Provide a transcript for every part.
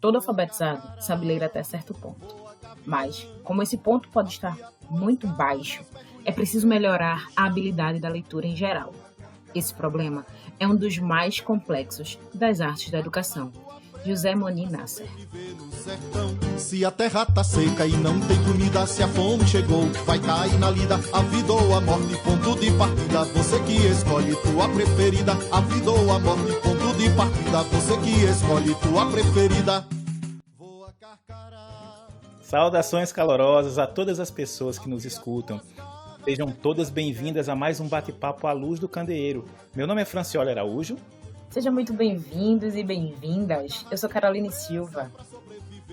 Todo alfabetizado sabe ler até certo ponto. Mas, como esse ponto pode estar muito baixo, é preciso melhorar a habilidade da leitura em geral. Esse problema é um dos mais complexos das artes da educação. José Moni Nasser. Se a terra tá seca e não tem comida, se a fome chegou, vai cair na lida, a vida ou a morte, ponto de partida, você que escolhe tua preferida, a vida ou a morte, ponto de partida, você que escolhe tua preferida. Saudações calorosas a todas as pessoas que nos escutam. Sejam todas bem-vindas a mais um bate-papo à luz do candeeiro. Meu nome é Franciola Araújo. Sejam muito bem-vindos e bem-vindas. Eu sou Caroline Silva.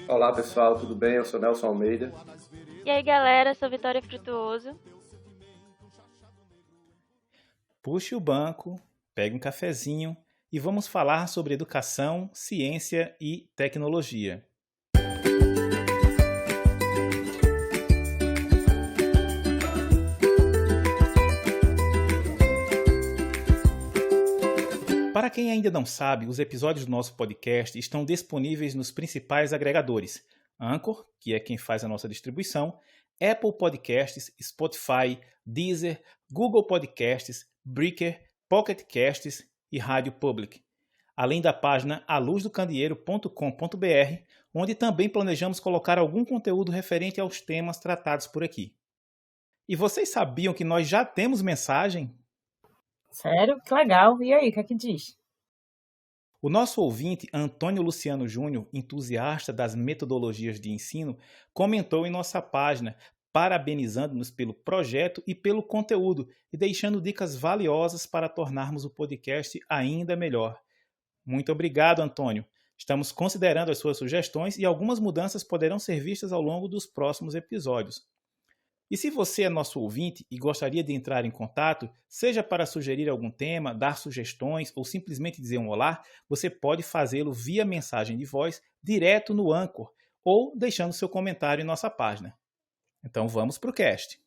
Olá pessoal, tudo bem? Eu sou Nelson Almeida. E aí galera, eu sou Vitória Frutuoso. Puxe o banco, pegue um cafezinho e vamos falar sobre educação, ciência e tecnologia. Para quem ainda não sabe, os episódios do nosso podcast estão disponíveis nos principais agregadores: Anchor, que é quem faz a nossa distribuição, Apple Podcasts, Spotify, Deezer, Google Podcasts, Breaker, Pocket Casts e Rádio Public. Além da página aluzdocandeeiro.com.br, onde também planejamos colocar algum conteúdo referente aos temas tratados por aqui. E vocês sabiam que nós já temos mensagem? Sério? Que legal. E aí, o que é que diz? O nosso ouvinte, Antônio Luciano Júnior, entusiasta das metodologias de ensino, comentou em nossa página, parabenizando-nos pelo projeto e pelo conteúdo e deixando dicas valiosas para tornarmos o podcast ainda melhor. Muito obrigado, Antônio. Estamos considerando as suas sugestões e algumas mudanças poderão ser vistas ao longo dos próximos episódios. E se você é nosso ouvinte e gostaria de entrar em contato, seja para sugerir algum tema, dar sugestões ou simplesmente dizer um olá, você pode fazê-lo via mensagem de voz direto no Anchor ou deixando seu comentário em nossa página. Então vamos para o cast.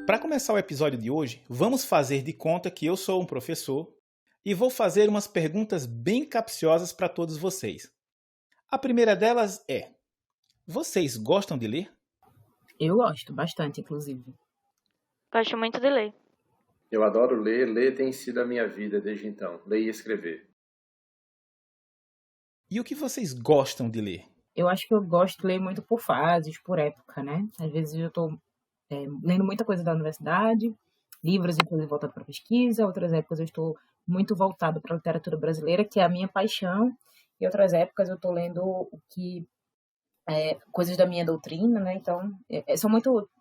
Para começar o episódio de hoje, vamos fazer de conta que eu sou um professor e vou fazer umas perguntas bem capciosas para todos vocês. A primeira delas é: vocês gostam de ler? Eu gosto bastante, inclusive. Gosto muito de ler. Eu adoro ler, ler tem sido a minha vida desde então, ler e escrever. E o que vocês gostam de ler? Eu acho que eu gosto de ler muito por fases, por época, né? Às vezes eu estou lendo muita coisa da universidade, livros, inclusive, voltados para pesquisa. Outras épocas eu estou muito voltado para a literatura brasileira, que é a minha paixão. E outras épocas eu estou lendo coisas da minha doutrina, né? Então, são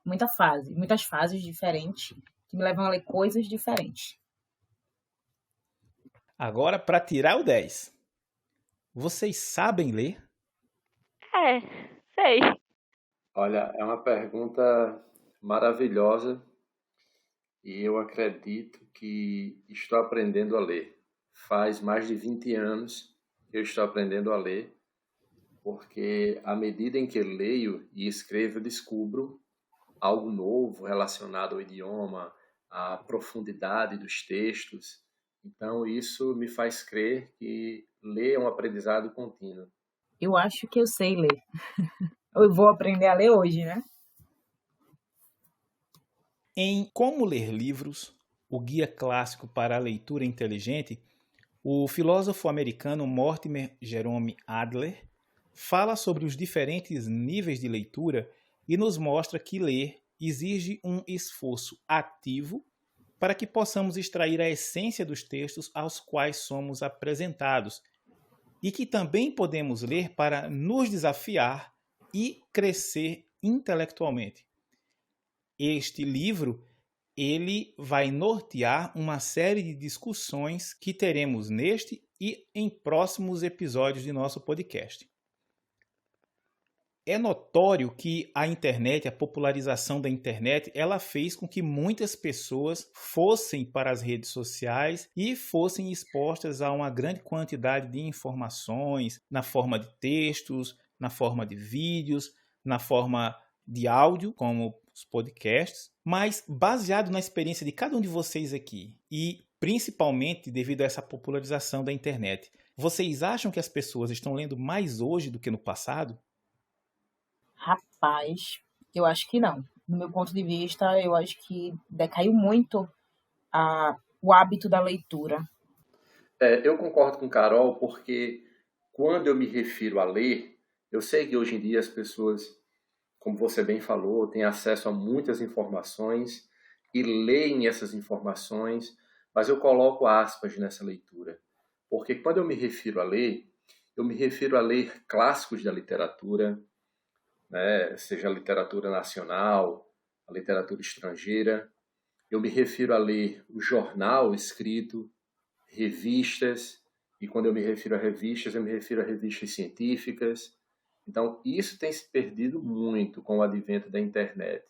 muitas fases diferentes que me levam a ler coisas diferentes. Agora, para tirar o 10. Vocês sabem ler? Sei. Olha, é uma pergunta maravilhosa e eu acredito que estou aprendendo a ler. Faz mais de 20 anos que eu estou aprendendo a ler, porque à medida em que eu leio e escrevo, eu descubro algo novo relacionado ao idioma, à profundidade dos textos. Então, isso me faz crer que ler é um aprendizado contínuo. Eu acho que eu sei ler. Eu vou aprender a ler hoje, né? Em Como Ler Livros, o guia clássico para a leitura inteligente, o filósofo americano Mortimer Jerome Adler fala sobre os diferentes níveis de leitura e nos mostra que ler exige um esforço ativo para que possamos extrair a essência dos textos aos quais somos apresentados e que também podemos ler para nos desafiar e crescer intelectualmente. Este livro, ele vai nortear uma série de discussões que teremos neste e em próximos episódios de nosso podcast. É notório que a internet, a popularização da internet, ela fez com que muitas pessoas fossem para as redes sociais e fossem expostas a uma grande quantidade de informações na forma de textos, na forma de vídeos, na forma de áudio, como os podcasts, mas baseado na experiência de cada um de vocês aqui e principalmente devido a essa popularização da internet. Vocês acham que as pessoas estão lendo mais hoje do que no passado? Rapaz, eu acho que não. No meu ponto de vista, eu acho que decaiu muito o hábito da leitura. Eu concordo com Carol, porque quando eu me refiro a ler, eu sei que hoje em dia as pessoas, como você bem falou, têm acesso a muitas informações e leem essas informações, mas eu coloco aspas nessa leitura. Porque quando eu me refiro a ler, eu me refiro a ler clássicos da literatura, né, seja a literatura nacional, a literatura estrangeira. Eu me refiro a ler o jornal escrito, revistas, e quando eu me refiro a revistas, eu me refiro a revistas científicas. Então, isso tem se perdido muito com o advento da internet,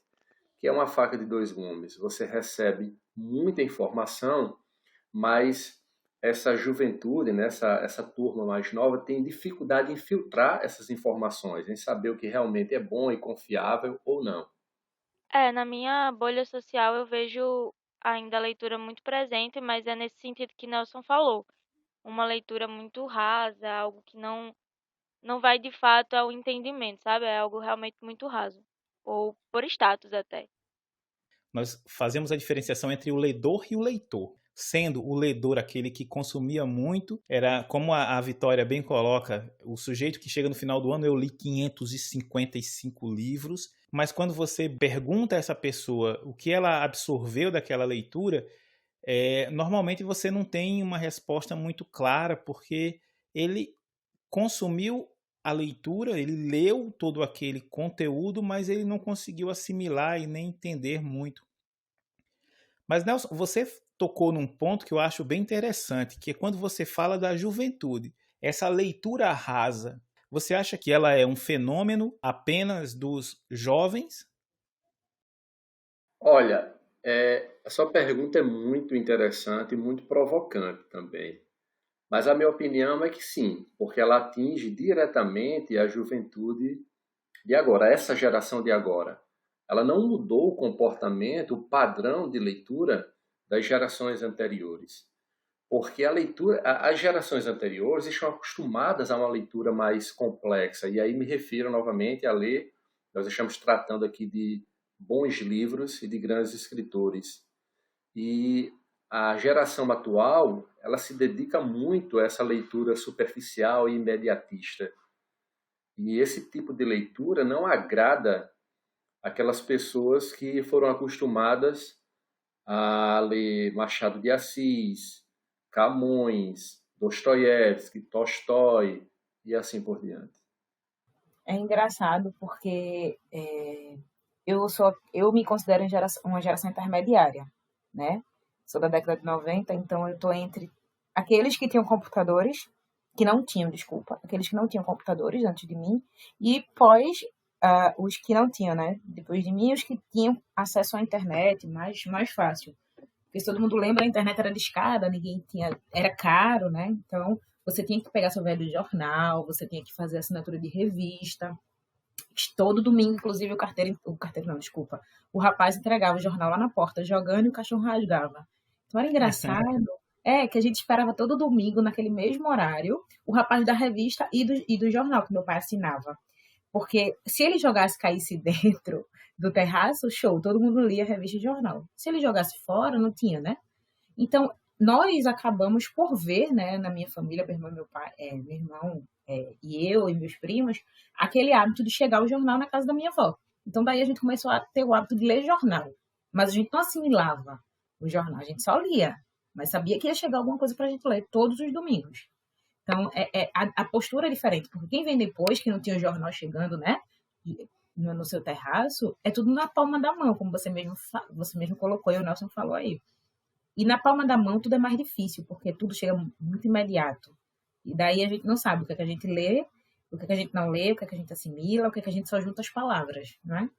que é uma faca de dois gumes. Você recebe muita informação, mas essa juventude, né, essa turma mais nova, tem dificuldade em filtrar essas informações, em saber o que realmente é bom e confiável ou não. Na minha bolha social eu vejo ainda a leitura muito presente, mas é nesse sentido que Nelson falou. Uma leitura muito rasa, algo que não vai de fato ao entendimento, sabe? É algo realmente muito raso. Ou por status até. Nós fazemos a diferenciação entre o ledor e o leitor. Sendo o ledor aquele que consumia muito, era como a Vitória bem coloca, o sujeito que chega no final do ano, eu li 555 livros, mas quando você pergunta a essa pessoa o que ela absorveu daquela leitura, normalmente você não tem uma resposta muito clara, porque ele consumiu a leitura, ele leu todo aquele conteúdo, mas ele não conseguiu assimilar e nem entender muito. Mas, Nelson, você tocou num ponto que eu acho bem interessante, que é quando você fala da juventude, essa leitura rasa, você acha que ela é um fenômeno apenas dos jovens? Olha, a sua pergunta é muito interessante e muito provocante também. Mas a minha opinião é que sim, porque ela atinge diretamente a juventude de agora, essa geração de agora. Ela não mudou o comportamento, o padrão de leitura das gerações anteriores. Porque a leitura, as gerações anteriores estão acostumadas a uma leitura mais complexa. E aí me refiro novamente a ler, nós estamos tratando aqui de bons livros e de grandes escritores. E a geração atual, ela se dedica muito a essa leitura superficial e imediatista. E esse tipo de leitura não agrada aquelas pessoas que foram acostumadas a ler Machado de Assis, Camões, Dostoiévski, Tolstói e assim por diante. É engraçado porque eu me considero uma geração intermediária, né? Sou da década de 90, então eu tô entre aqueles que tinham computadores, que não tinham, desculpa, aqueles que não tinham computadores antes de mim, e pós os que não tinham, né? Depois de mim, os que tinham acesso à internet mais fácil. Porque se todo mundo lembra, a internet era discada, ninguém tinha, era caro, né? Então, você tinha que pegar seu velho jornal, você tinha que fazer assinatura de revista. Todo domingo, inclusive, o carteiro não, desculpa. O rapaz entregava o jornal lá na porta, jogando e o cachorro rasgava. Então era engraçado. Que a gente esperava todo domingo, naquele mesmo horário, o rapaz da revista e do jornal que meu pai assinava. Porque se ele jogasse, caísse dentro do terraço, show, todo mundo lia revista e jornal. Se ele jogasse fora, não tinha, né? Então, nós acabamos por ver, né, na minha família, meu irmão e meu pai, meu irmão e eu e meus primos, aquele hábito de chegar o jornal na casa da minha avó. Então, daí a gente começou a ter o hábito de ler jornal. Mas a gente não assimilava o jornal, a gente só lia. Mas sabia que ia chegar alguma coisa pra gente ler todos os domingos. Então, a postura é diferente, porque quem vem depois, que não tinha o jornal chegando, né, no seu terraço, é tudo na palma da mão, como você mesmo colocou e o Nelson falou aí. E na palma da mão tudo é mais difícil, porque tudo chega muito imediato. E daí a gente não sabe o que é que a gente lê, o que é que a gente não lê, o que é que a gente assimila, o que é que a gente só junta as palavras, não é?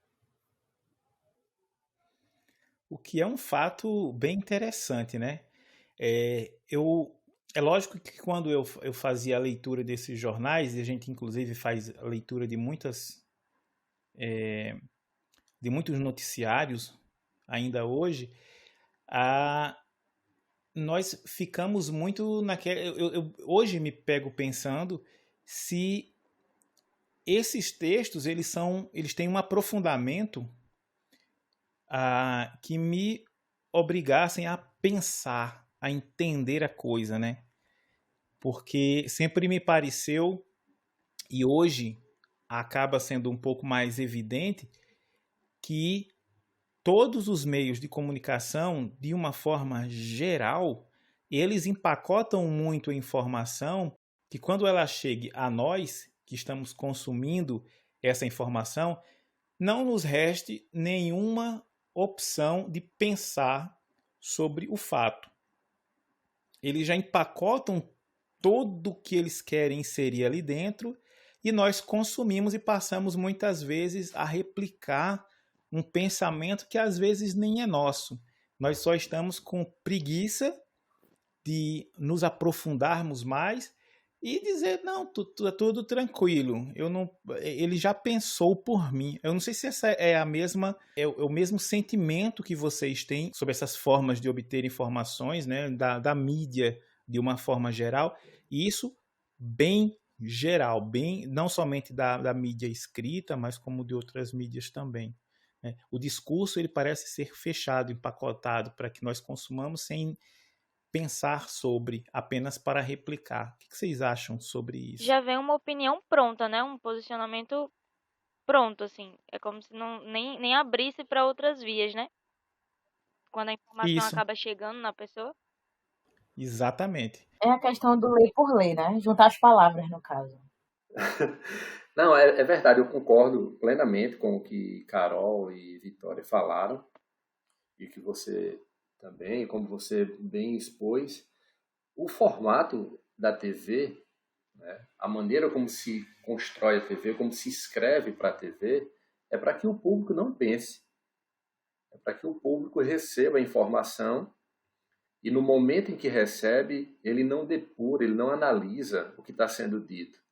O que é um fato bem interessante, né? É lógico que quando eu fazia a leitura desses jornais, e a gente inclusive faz a leitura de muitas de muitos noticiários ainda hoje, nós ficamos muito naquela. Eu hoje me pego pensando se esses textos eles têm um aprofundamento que me obrigassem a pensar, a entender a coisa, né? Porque sempre me pareceu, e hoje acaba sendo um pouco mais evidente, que todos os meios de comunicação, de uma forma geral, eles empacotam muito a informação que quando ela chegue a nós, que estamos consumindo essa informação, não nos reste nenhuma opção de pensar sobre o fato. Eles já empacotam tudo o que eles querem inserir ali dentro e nós consumimos e passamos muitas vezes a replicar um pensamento que às vezes nem é nosso. Nós só estamos com preguiça de nos aprofundarmos mais e dizer, não, tudo tranquilo. Ele já pensou por mim. Eu não sei se essa é o mesmo sentimento que vocês têm sobre essas formas de obter informações, né, da mídia de uma forma geral. E isso bem geral, bem não somente da mídia escrita, mas como de outras mídias também. O discurso ele parece ser fechado, empacotado, para que nós consumamos sem pensar sobre, apenas para replicar. O que vocês acham sobre isso? Já vem uma opinião pronta, né? Um posicionamento pronto, assim. É como se nem abrisse para outras vias, né? Quando a informação Isso, acaba chegando na pessoa. exatamente. É a questão do ler por ler, né? Juntar as palavras, no caso. Não, é verdade, eu concordo plenamente com o que Carol e Vitória falaram e que você também, como você bem expôs, o formato da TV, né, a maneira como se constrói a TV, como se escreve para a TV, é para que o público não pense, é para que o público receba a informação e no momento em que recebe, ele não depura, ele não analisa o que está sendo dito.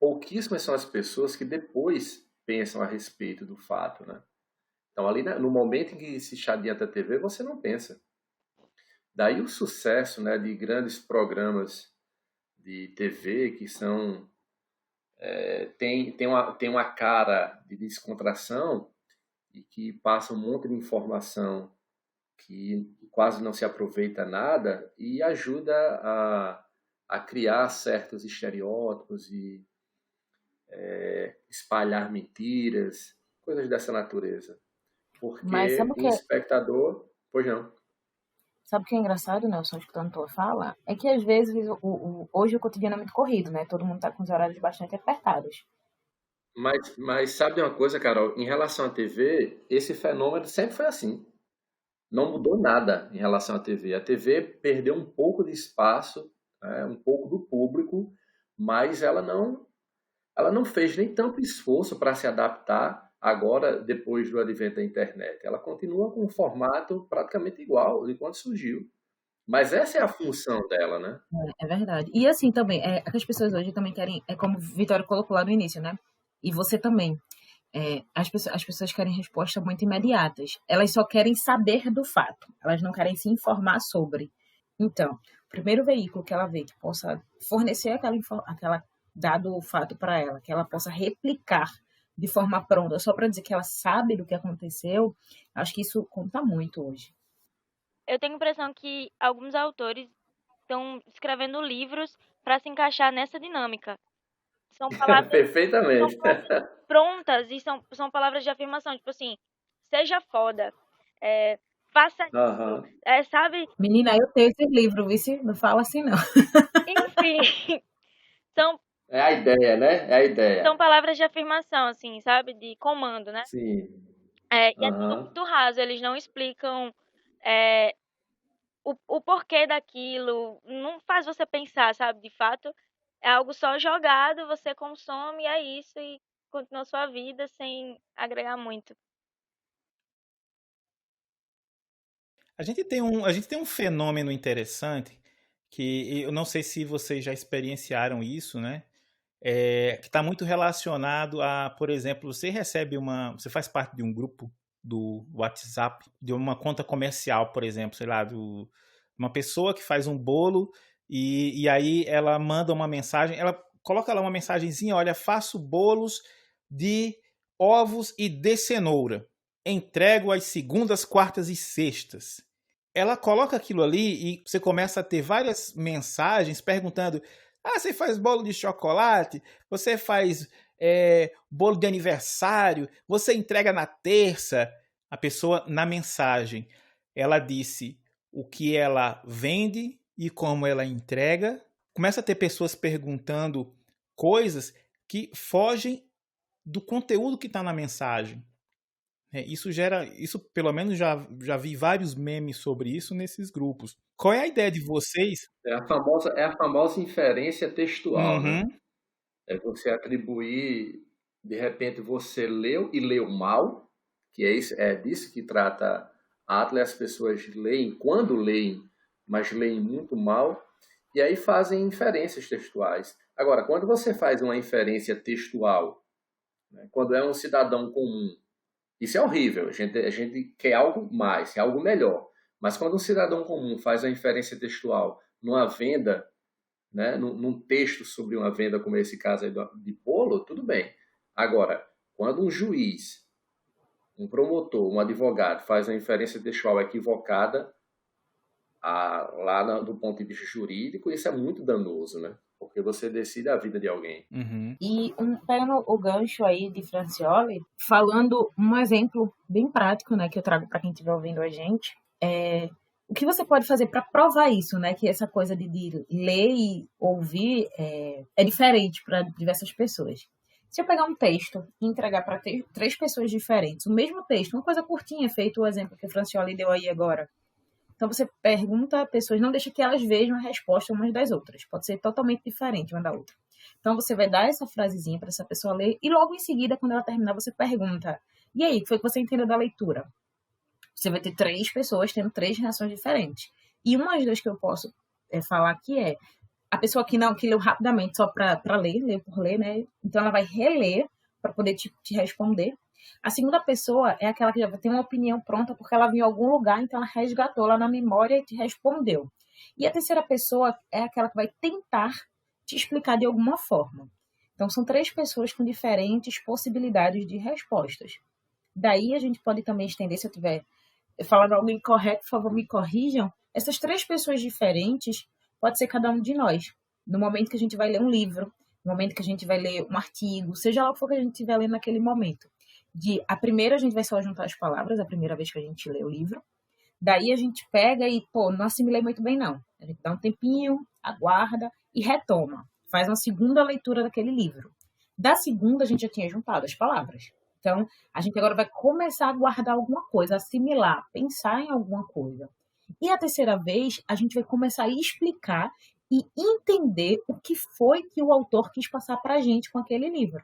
Pouquíssimas são as pessoas que depois pensam a respeito do fato, né? Então, ali no momento em que se adianta a TV, você não pensa. Daí o sucesso, né, de grandes programas de TV que são tem uma cara de descontração e que passa um monte de informação que quase não se aproveita nada e ajuda a criar certos estereótipos e espalhar mentiras, coisas dessa natureza. Mas Porque o espectador... Pois não. Sabe o que é engraçado, Nelson, escutando tua fala? É que às vezes hoje o cotidiano é muito corrido, né? Todo mundo tá com os horários bastante apertados. Mas sabe de uma coisa, Carol? Em relação à TV, esse fenômeno sempre foi assim. Não mudou nada em relação à TV. A TV perdeu um pouco de espaço, né, um pouco do público, mas ela não fez nem tanto esforço para se adaptar agora, depois do advento da internet. Ela continua com um formato praticamente igual de quando surgiu. Mas essa é a função dela, né? É verdade. E assim também, é que as pessoas hoje também querem, é como o Vitória colocou lá no início, né? E você também. As pessoas querem respostas muito imediatas. Elas só querem saber do fato. Elas não querem se informar sobre. Então, o primeiro veículo que ela vê que possa fornecer aquela dado o fato para ela, que ela possa replicar de forma pronta, só para dizer que ela sabe do que aconteceu, acho que isso conta muito hoje. Eu tenho a impressão que alguns autores estão escrevendo livros para se encaixar nessa dinâmica. São palavras, Perfeitamente. são palavras prontas e são palavras de afirmação, tipo assim, seja foda, faça Aham. isso, sabe? Menina, eu tenho esse livro, vice, não fala assim não. Enfim, são É a ideia, né? É a ideia. são palavras de afirmação, assim, sabe? De comando, né? Sim. E é tudo Aham. muito raso, eles não explicam o porquê daquilo, não faz você pensar, sabe? De fato, é algo só jogado, você consome, é isso, e continua a sua vida sem agregar muito. A gente tem um fenômeno interessante que eu não sei se vocês já experienciaram isso, né? que está muito relacionado a, por exemplo, você faz parte de um grupo do WhatsApp, de uma conta comercial, por exemplo, sei lá, uma pessoa que faz um bolo e aí ela manda uma mensagem, ela coloca lá uma mensagenzinha, olha, faço bolos de ovos e de cenoura. Entrego às segundas, quartas e sextas. Ela coloca aquilo ali e você começa a ter várias mensagens perguntando: você faz bolo de chocolate? Você faz bolo de aniversário? Você entrega na terça? A pessoa, na mensagem, ela disse o que ela vende e como ela entrega. Começa a ter pessoas perguntando coisas que fogem do conteúdo que está na mensagem. Isso pelo menos já vi vários memes sobre isso nesses grupos. Qual é a ideia de vocês? É a famosa inferência textual, né? Uhum, É você atribuir, de repente você leu e leu mal, que é disso que trata Adler. As pessoas leem quando leem, mas leem muito mal, e aí fazem inferências textuais. Agora, quando você faz uma inferência textual, né, quando é um cidadão comum, isso é horrível, a gente quer algo mais, algo melhor. Mas quando um cidadão comum faz a inferência textual numa venda, né, num texto sobre uma venda, como esse caso aí de bolo, tudo bem. Agora, quando um juiz, um promotor, um advogado faz uma inferência textual equivocada, do ponto de vista jurídico, isso é muito danoso, né? Porque você decide a vida de alguém. uhum. E pegando o gancho aí de Francioli, falando um exemplo bem prático, né, que eu trago para quem estiver ouvindo a gente, o que você pode fazer para provar isso, né, que essa coisa de ler e ouvir é diferente para diversas pessoas. Se eu pegar um texto e entregar para três pessoas diferentes, o mesmo texto, uma coisa curtinha, feito o exemplo que o Francioli deu aí agora. Então você pergunta a pessoas, não deixa que elas vejam a resposta umas das outras. Pode ser totalmente diferente uma da outra. Então você vai dar essa frasezinha para essa pessoa ler e logo em seguida, quando ela terminar, você pergunta: e aí, o que foi que você entendeu da leitura? Você vai ter três pessoas tendo três reações diferentes. E uma das que eu posso falar aqui é a pessoa que leu rapidamente só para ler por ler, né? Então ela vai reler para poder te responder. A segunda pessoa é aquela que já tem uma opinião pronta porque ela viu em algum lugar, então ela resgatou lá na memória e te respondeu. E a terceira pessoa é aquela que vai tentar te explicar de alguma forma. Então são três pessoas com diferentes possibilidades de respostas. Daí a gente pode também estender, se eu estiver falando algo incorreto, por favor, me corrijam. Essas três pessoas diferentes pode ser cada um de nós. No momento que a gente vai ler um livro, no momento que a gente vai ler um artigo, seja lá o que for que a gente estiver lendo naquele momento. A primeira a gente vai só juntar as palavras, a primeira vez que a gente lê o livro. Daí a gente pega e, não assimilei muito bem não. A gente dá um tempinho, aguarda e retoma. Faz uma segunda leitura daquele livro. Da segunda a gente já tinha juntado as palavras. Então, a gente agora vai começar a guardar alguma coisa, assimilar, pensar em alguma coisa. E a terceira vez, a gente vai começar a explicar e entender o que foi que o autor quis passar para a gente com aquele livro.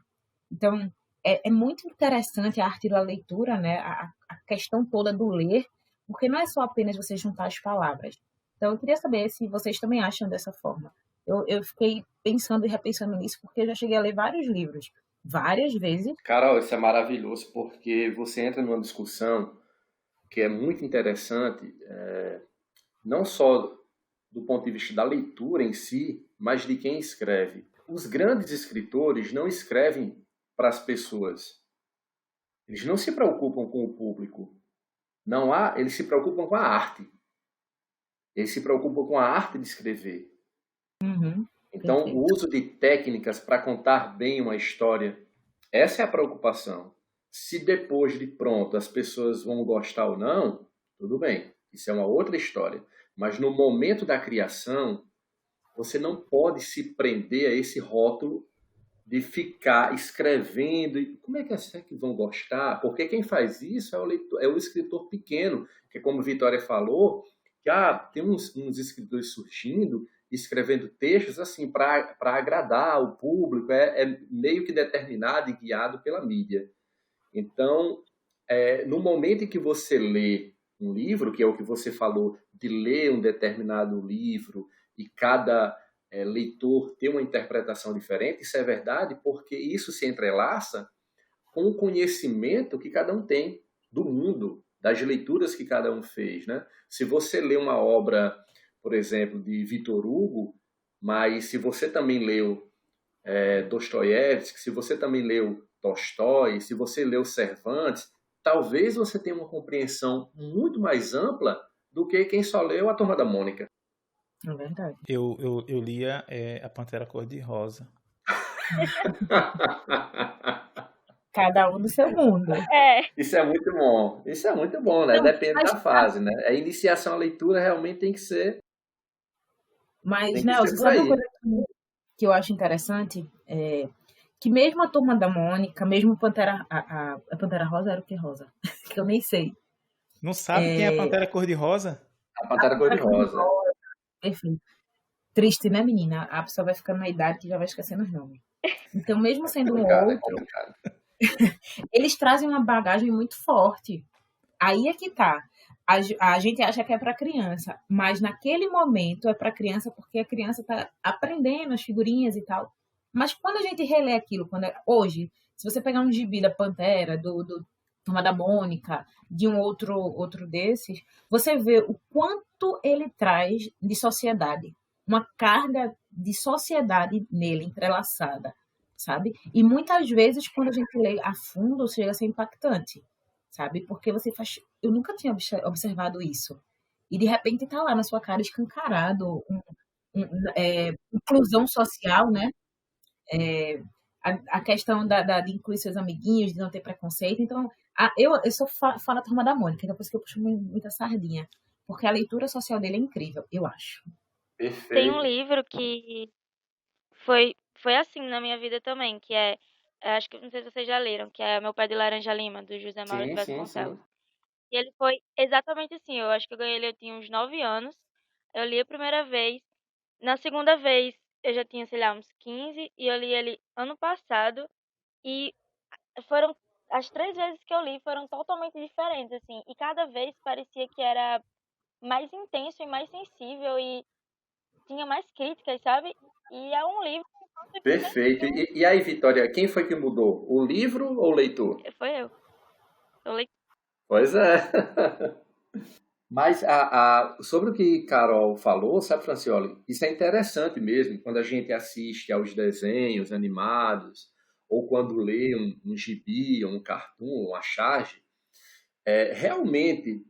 Então, é muito interessante a arte da leitura, né? A questão toda do ler, porque não é só apenas você juntar as palavras. Então, eu queria saber se vocês também acham dessa forma. Eu fiquei pensando e repensando nisso, porque eu já cheguei a ler vários livros, várias vezes. Carol, isso é maravilhoso, porque você entra numa discussão que é muito interessante, não só do ponto de vista da leitura em si, mas de quem escreve. Os grandes escritores não escrevem para as pessoas. Eles não se preocupam com o público. Eles se preocupam com a arte. Eles se preocupam com a arte de escrever. Uhum, Então, perfeito. o uso de técnicas para contar bem uma história, essa é a preocupação. Se depois de pronto as pessoas vão gostar ou não, tudo bem. Isso é uma outra história. Mas no momento da criação, você não pode se prender a esse rótulo de ficar escrevendo. Como é que vão gostar? Porque quem faz isso é o escritor pequeno, que como Vitória falou, que tem uns escritores surgindo, escrevendo textos assim para agradar o público, é meio que determinado e guiado pela mídia. Então, no momento em que você lê um livro, que é o que você falou, de ler um determinado livro, e cada leitor ter uma interpretação diferente, isso é verdade porque isso se entrelaça com o conhecimento que cada um tem do mundo, das leituras que cada um fez, né? Se você lê uma obra, por exemplo, de Victor Hugo, mas se você também leu Dostoiévski, se você também leu Tolstói, se você leu Cervantes, talvez você tenha uma compreensão muito mais ampla do que quem só leu A Turma da Mônica. É verdade. Eu lia A Pantera Cor-de-Rosa. Cada um no seu mundo. Isso é muito bom. Isso é muito bom, né? Não, Depende mas da fase, né? A iniciação à leitura realmente tem que ser Mas, Tem que Nelson, ser por sabe uma aí. coisa que eu acho interessante? Que mesmo a Turma da Mônica, mesmo a Pantera Rosa era o que rosa? Que eu nem sei. Não sabe quem é a Pantera Cor-de-Rosa? A Pantera Cor-de-Rosa. Enfim, triste, né, menina? A pessoa vai ficando na idade que já vai esquecendo os nomes. Então, mesmo sendo um É outro, complicado. eles trazem uma bagagem muito forte. Aí é que tá. A gente acha que é para criança, mas naquele momento é para criança porque a criança tá aprendendo as figurinhas e tal. Mas quando a gente relê aquilo, hoje, se você pegar um gibi da Pantera, do Turma da Mônica, de um outro desses, você vê o quanto ele traz de sociedade, uma carga de sociedade nele entrelaçada, sabe? E muitas vezes quando a gente lê a fundo, chega a ser impactante, sabe? Porque você faz, eu nunca tinha observado isso. E de repente tá lá na sua cara escancarado, inclusão social, né? A questão de incluir seus amiguinhos, de não ter preconceito. Então, eu sou fã da Turma da Mônica, então por isso que eu puxo muita sardinha. Porque a leitura social dele é incrível, eu acho. Tem um Perfeito. livro que foi assim na minha vida também, que acho que não sei se vocês já leram, que é Meu Pé de Laranja Lima, do José Maurício Sim, sim, Vasconcelos. sim. E ele foi exatamente assim, eu acho que eu ganhei ele, eu tinha uns 9 anos, eu li a primeira vez, na segunda vez eu já tinha, sei lá, uns 15, e eu li ele ano passado, e foram, as 3 vezes que eu li foram totalmente diferentes, assim, e cada vez parecia que era mais intenso e mais sensível, e tinha mais críticas, sabe? E é um livro que Perfeito. E aí, Vitória, quem foi que mudou? O livro ou o leitor? foi eu. Eu li. Pois é. Mas sobre o que Carol falou, sabe, Francioli, isso é interessante mesmo, quando a gente assiste aos desenhos animados, ou quando lê um gibi, um cartoon, uma charge, realmente,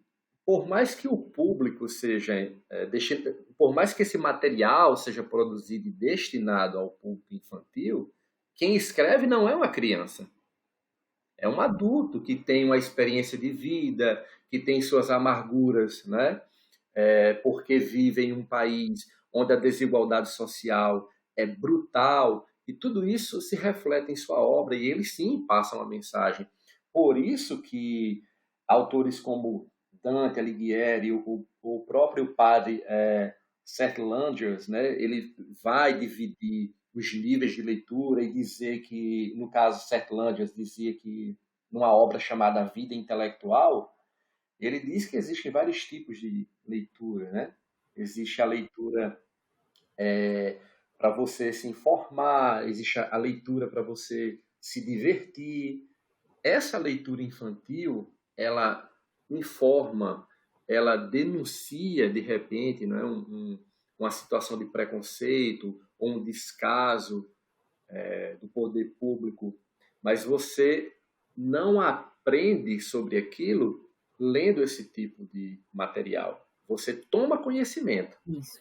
por mais que o público seja, por mais que esse material seja produzido e destinado ao público infantil, quem escreve não é uma criança. É um adulto que tem uma experiência de vida, que tem suas amarguras, né? Porque vive em um país onde a desigualdade social é brutal, e tudo isso se reflete em sua obra, e ele sim passa uma mensagem. Por isso que autores como Dante Alighieri, o próprio padre Seth Landers, né, ele vai dividir os níveis de leitura e dizer que, no caso, Seth Landers dizia que numa obra chamada Vida Intelectual, ele diz que existem vários tipos de leitura, né? Existe a leitura para você se informar, existe a leitura para você se divertir. Essa leitura infantil, ela informa, ela denuncia, de repente, né, uma situação de preconceito ou um descaso do poder público, mas você não aprende sobre aquilo lendo esse tipo de material. Você toma conhecimento. Isso.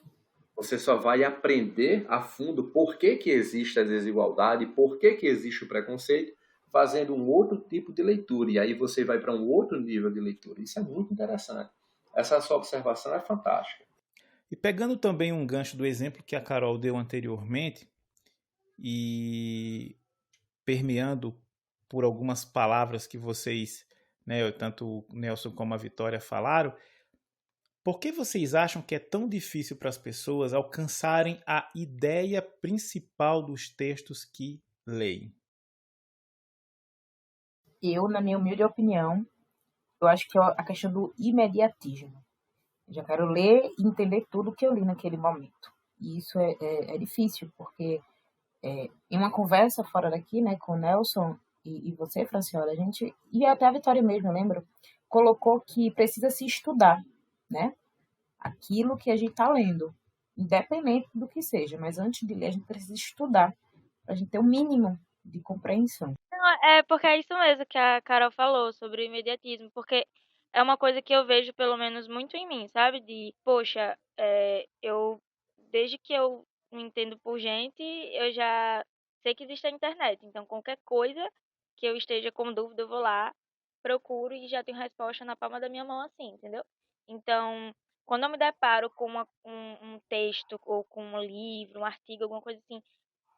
Você só vai aprender a fundo por que existe a desigualdade, por que existe o preconceito, fazendo um outro tipo de leitura. E aí você vai para um outro nível de leitura. Isso é muito interessante. Essa sua observação é fantástica. E pegando também um gancho do exemplo que a Carol deu anteriormente, e permeando por algumas palavras que vocês, né, tanto o Nelson como a Vitória falaram, por que vocês acham que é tão difícil para as pessoas alcançarem a ideia principal dos textos que leem? Eu, na minha humilde opinião, eu acho que é a questão do imediatismo. Eu já quero ler e entender tudo que eu li naquele momento. E isso é difícil, porque em uma conversa fora daqui, né, com o Nelson e você, Franciola, a gente, e até a Vitória mesmo, eu lembro, colocou que precisa se estudar, né? Aquilo que a gente está lendo, independente do que seja, mas antes de ler a gente precisa estudar, para a gente ter o mínimo de compreensão. Não, é porque é isso mesmo que a Carol falou sobre o imediatismo, porque é uma coisa que eu vejo pelo menos muito em mim, sabe? De, poxa, desde que eu me entendo por gente, eu já sei que existe a internet, então qualquer coisa que eu esteja com dúvida, eu vou lá, procuro e já tenho resposta na palma da minha mão, assim, entendeu? Então, quando eu me deparo com um texto ou com um livro, um artigo, alguma coisa assim,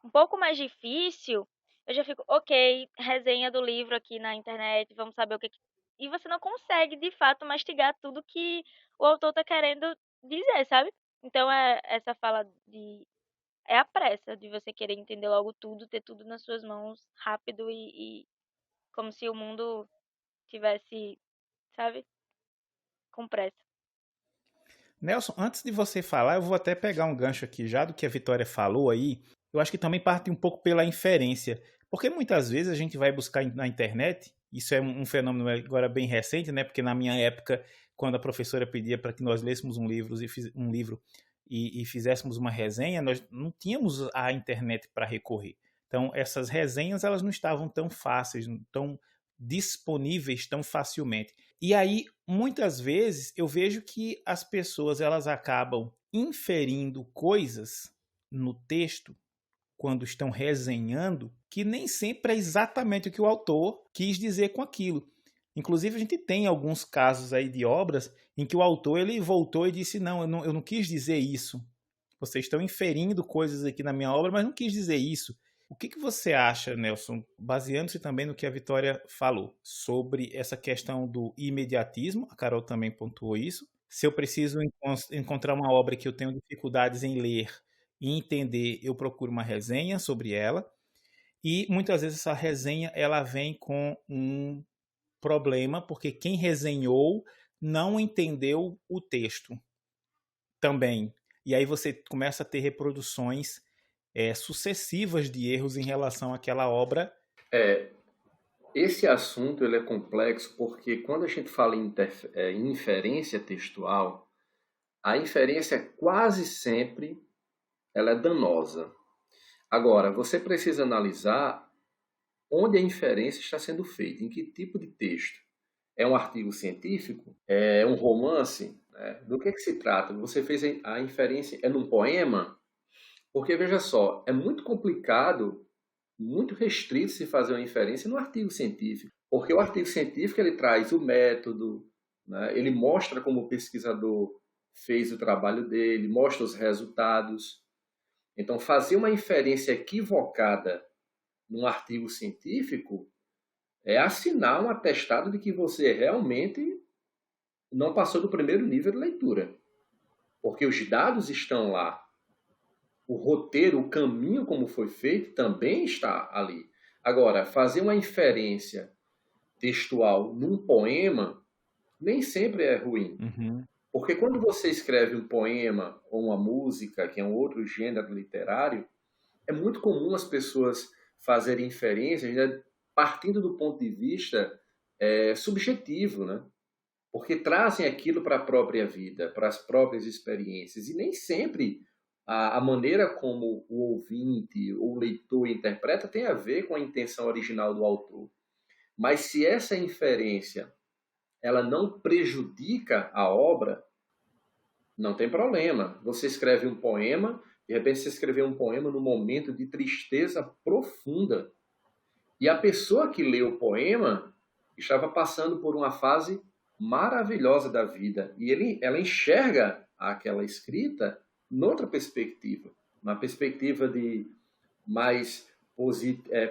um pouco mais difícil, eu já fico, ok, resenha do livro aqui na internet, vamos saber o que. E você não consegue, de fato, mastigar tudo que o autor tá querendo dizer, sabe? Então é essa fala de. É a pressa de você querer entender logo tudo, ter tudo nas suas mãos rápido e como se o mundo tivesse, sabe, com pressa. Nelson, antes de você falar, eu vou até pegar um gancho aqui já do que a Vitória falou aí. Eu acho que também parte um pouco pela inferência. Porque muitas vezes a gente vai buscar na internet, isso é um fenômeno agora bem recente, né? Porque na minha época, quando a professora pedia para que nós lêssemos um livro e fizéssemos uma resenha, nós não tínhamos a internet para recorrer. Então, essas resenhas elas não estavam tão fáceis, tão disponíveis tão facilmente. E aí, muitas vezes, eu vejo que as pessoas elas acabam inferindo coisas no texto quando estão resenhando, que nem sempre é exatamente o que o autor quis dizer com aquilo. Inclusive, a gente tem alguns casos aí de obras em que o autor ele voltou e disse, não, eu não quis dizer isso. Vocês estão inferindo coisas aqui na minha obra, mas não quis dizer isso. O que você acha, Nelson, baseando-se também no que a Vitória falou, sobre essa questão do imediatismo, a Carol também pontuou isso, se eu preciso encontrar uma obra que eu tenho dificuldades em ler e entender, eu procuro uma resenha sobre ela, e muitas vezes essa resenha ela vem com um problema, porque quem resenhou não entendeu o texto também. E aí você começa a ter reproduções sucessivas de erros em relação àquela obra. Esse assunto ele é complexo porque quando a gente fala em inferência textual, a inferência quase sempre ela é danosa. Agora, você precisa analisar onde a inferência está sendo feita, em que tipo de texto. É um artigo científico? É um romance? Do que se trata? Você fez a inferência, é num poema? Porque, veja só, é muito complicado, muito restrito se fazer uma inferência no artigo científico. Porque o artigo científico ele traz o método, né? Ele mostra como o pesquisador fez o trabalho dele, mostra os resultados. Então, fazer uma inferência equivocada num artigo científico é assinar um atestado de que você realmente não passou do primeiro nível de leitura. Porque os dados estão lá. O roteiro, o caminho como foi feito também está ali. Agora, fazer uma inferência textual num poema nem sempre é ruim. Uhum. Porque quando você escreve um poema ou uma música, que é um outro gênero literário, é muito comum as pessoas fazerem inferências, né, partindo do ponto de vista subjetivo, né? Porque trazem aquilo para a própria vida, para as próprias experiências. E nem sempre a maneira como o ouvinte ou o leitor interpreta tem a ver com a intenção original do autor. Mas se essa inferência ela não prejudica a obra, não tem problema. Você escreve um poema, de repente você escreveu um poema num momento de tristeza profunda. E a pessoa que leu o poema estava passando por uma fase maravilhosa da vida. E ela enxerga aquela escrita noutra perspectiva, uma perspectiva de mais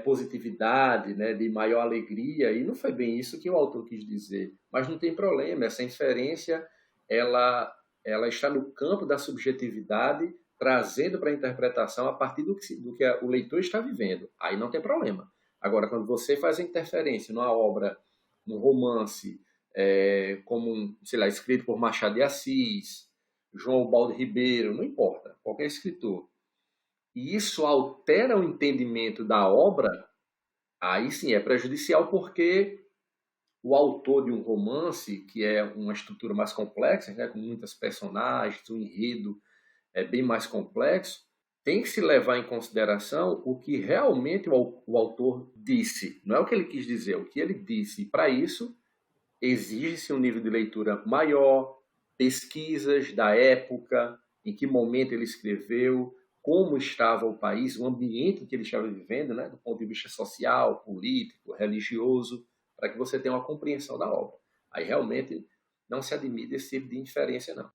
positividade, né, de maior alegria, e não foi bem isso que o autor quis dizer. Mas não tem problema, essa inferência ela está no campo da subjetividade, trazendo para a interpretação a partir do que o leitor está vivendo. Aí não tem problema. Agora, quando você faz a interferência numa obra, num romance, como, sei lá, escrito por Machado de Assis, João Baldo Ribeiro, não importa, qualquer escritor, e isso altera o entendimento da obra, aí sim é prejudicial, porque o autor de um romance, que é uma estrutura mais complexa, né, com muitas personagens, um enredo bem mais complexo, tem que se levar em consideração o que realmente o autor disse. Não é o que ele quis dizer, é o que ele disse. E para isso, exige-se um nível de leitura maior, pesquisas da época, em que momento ele escreveu, como estava o país, o ambiente em que ele estava vivendo, né, do ponto de vista social, político, religioso, para que você tenha uma compreensão da obra. Aí realmente não se admite esse tipo de inferência, não.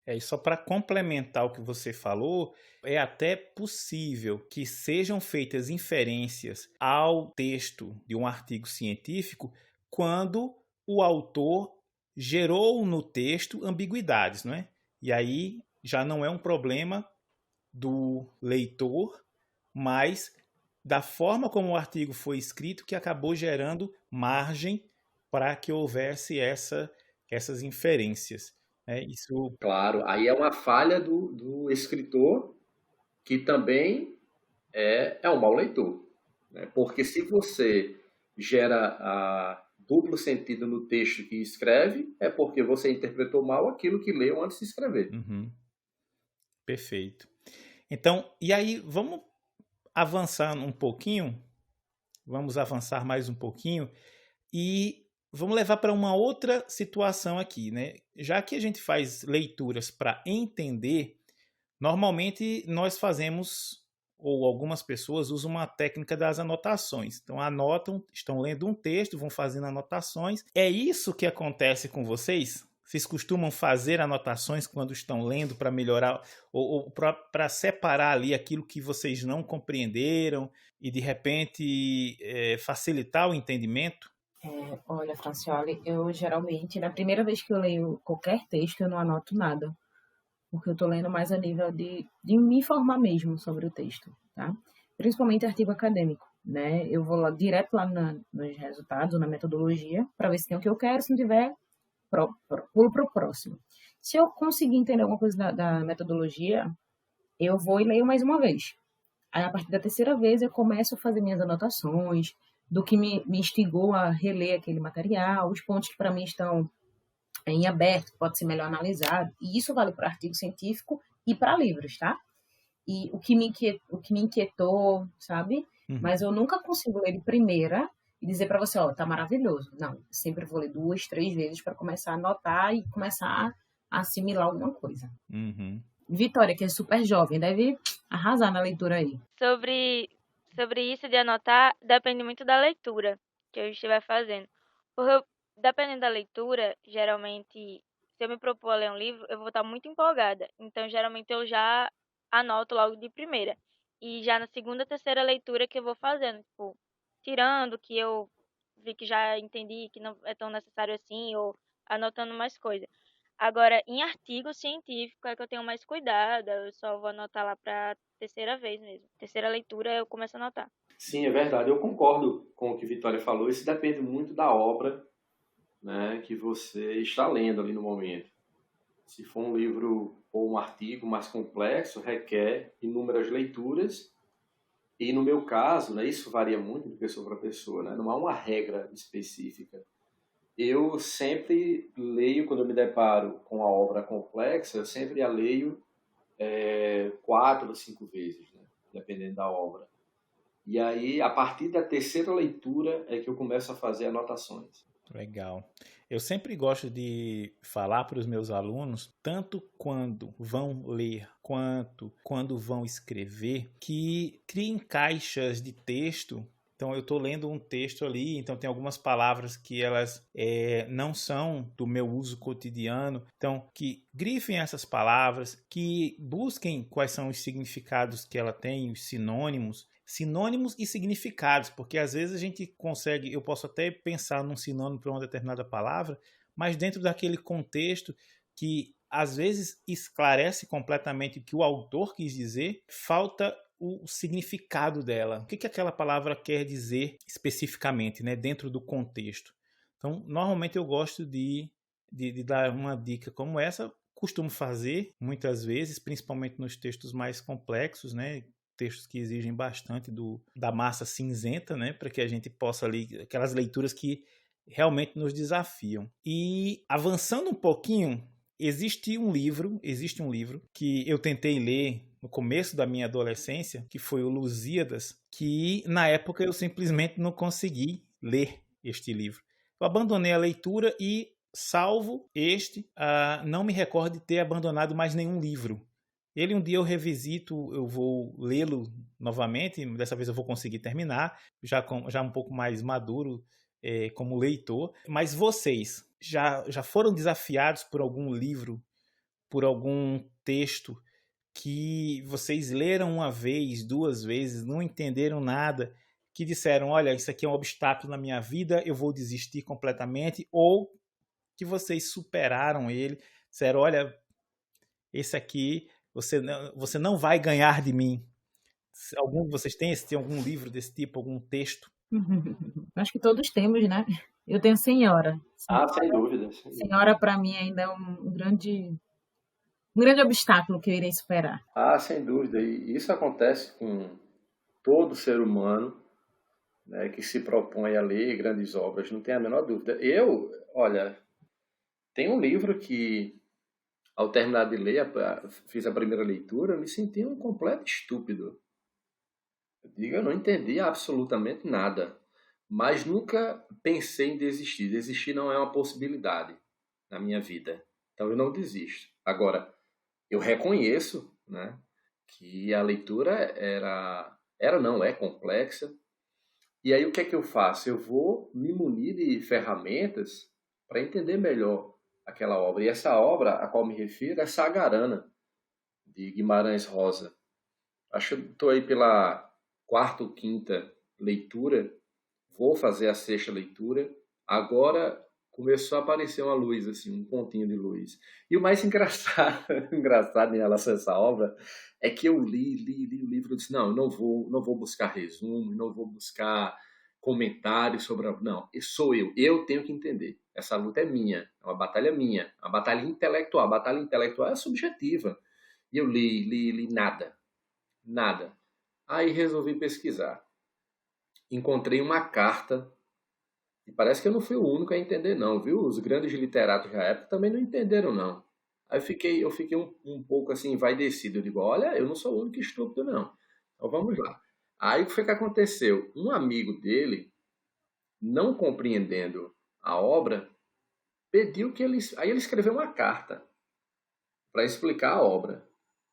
E só para complementar o que você falou, é até possível que sejam feitas inferências ao texto de um artigo científico quando o autor gerou no texto ambiguidades, não é? E aí já não é um problema do leitor, mas da forma como o artigo foi escrito que acabou gerando margem para que houvesse essas inferências. Isso. Claro, aí é uma falha do escritor, que também é um mau leitor. Né? Porque se você gera duplo sentido no texto que escreve, é porque você interpretou mal aquilo que leu antes de escrever. Uhum. Perfeito. Então, e aí, vamos avançar um pouquinho, vamos avançar mais um pouquinho e vamos levar para uma outra situação aqui, né? Já que a gente faz leituras para entender, normalmente nós fazemos, ou algumas pessoas usam uma técnica das anotações. Então anotam, estão lendo um texto, vão fazendo anotações. É isso que acontece com vocês? Vocês costumam fazer anotações quando estão lendo para melhorar ou para separar ali aquilo que vocês não compreenderam e de repente facilitar o entendimento? Olha, Francioli, eu geralmente, na primeira vez que eu leio qualquer texto, eu não anoto nada, porque eu estou lendo mais a nível de me informar mesmo sobre o texto, tá? Principalmente artigo acadêmico, né? Eu vou direto lá nos resultados, na metodologia, para ver se tem o que eu quero, se não tiver, pulo para o próximo. Se eu conseguir entender alguma coisa da metodologia, eu vou e leio mais uma vez. Aí, a partir da terceira vez, eu começo a fazer minhas anotações, do que me instigou a reler aquele material, os pontos que para mim estão em aberto, pode ser melhor analisado. E isso vale para artigo científico e para livros, tá? E o que me inquietou, sabe? Mas eu nunca consigo ler de primeira e dizer para você, ó, tá maravilhoso. Não, eu sempre vou ler 2, 3 vezes para começar a anotar e começar a assimilar alguma coisa. Uhum. Vitória, que é super jovem, deve arrasar na leitura aí. Sobre isso de anotar, depende muito da leitura que eu estiver fazendo. Porque dependendo da leitura, geralmente, se eu me propor a ler um livro, eu vou estar muito empolgada. Então, geralmente, eu já anoto logo de primeira. E já na segunda, terceira leitura que eu vou fazendo, tipo, tirando que eu vi que já entendi que não é tão necessário assim, ou anotando mais coisa. Agora, em artigo científico é que eu tenho mais cuidado, eu só vou anotar lá para terceira vez mesmo. Terceira leitura eu começo a anotar. Sim, é verdade. Eu concordo com o que Vitória falou. Isso depende muito da obra, né, que você está lendo ali no momento. Se for um livro ou um artigo mais complexo, requer inúmeras leituras. E no meu caso, né, isso varia muito de pessoa para pessoa, né? Não há uma regra específica. Eu sempre leio, quando eu me deparo com a obra complexa, eu sempre a leio 4 ou 5 vezes, né? Dependendo da obra. E aí, a partir da terceira leitura, é que eu começo a fazer anotações. Legal. Eu sempre gosto de falar para os meus alunos, tanto quando vão ler quanto quando vão escrever, que criem caixas de texto. Então, eu estou lendo um texto ali, então tem algumas palavras que elas não são do meu uso cotidiano. Então, que grifem essas palavras, que busquem quais são os significados que ela tem, os sinônimos e significados, porque às vezes a gente consegue, eu posso até pensar num sinônimo para uma determinada palavra, mas dentro daquele contexto que às vezes esclarece completamente o que o autor quis dizer, falta o significado dela. O que aquela palavra quer dizer especificamente, né, dentro do contexto. Então, normalmente eu gosto de dar uma dica como essa costumo fazer, muitas vezes, principalmente nos textos mais complexos, né? Textos que exigem bastante da massa cinzenta, né? Para que a gente possa ler aquelas leituras que realmente nos desafiam. E avançando um pouquinho, existe um livro que eu tentei ler no começo da minha adolescência, que foi o Lusíadas, que na época eu simplesmente não consegui ler este livro. Eu abandonei a leitura e, salvo este, não me recordo de ter abandonado mais nenhum livro. Ele um dia eu revisito, eu vou lê-lo novamente, dessa vez eu vou conseguir terminar, já um pouco mais maduro como leitor. Mas vocês já foram desafiados por algum livro, por algum texto que vocês leram uma vez, duas vezes, não entenderam nada, que disseram, olha, isso aqui é um obstáculo na minha vida, eu vou desistir completamente, ou que vocês superaram ele, disseram, olha, esse aqui você não vai ganhar de mim. Vocês têm algum livro desse tipo, algum texto? Acho que todos temos, né? Eu tenho Senhora. Sem dúvida. Senhora, para mim, ainda é um grande obstáculo que eu irei superar. Sem dúvida. E isso acontece com todo ser humano, né, que se propõe a ler grandes obras, não tem a menor dúvida. Tem um livro que, ao terminar de ler, fiz a primeira leitura, eu me senti um completo estúpido. Eu não entendi absolutamente nada, mas nunca pensei em desistir. Desistir não é uma possibilidade na minha vida, então eu não desisto. Agora, eu reconheço, né, que a leitura é complexa. E aí o que é que eu faço? Eu vou me munir de ferramentas para entender melhor aquela obra. E essa obra a qual me refiro é Sagarana, de Guimarães Rosa. Acho que estou aí pela quarta ou quinta leitura, vou fazer a sexta leitura. Agora começou a aparecer uma luz, assim, um pontinho de luz. E o mais engraçado em relação a essa obra é que eu li o livro e disse, não vou buscar resumo, não vou buscar comentários sobre... Não, sou eu tenho que entender. Essa luta é minha, é uma batalha minha, uma batalha intelectual. A batalha intelectual é subjetiva. E eu li nada. Aí resolvi pesquisar. Encontrei uma carta, e parece que eu não fui o único a entender não, viu? Os grandes literatos da época também não entenderam não. Aí eu fiquei um pouco assim, envaidecido. Eu digo, olha, eu não sou o único estúpido não. Então vamos lá. Aí o que foi que aconteceu? Um amigo dele, não compreendendo a obra, pediu que aí ele escreveu uma carta para explicar a obra.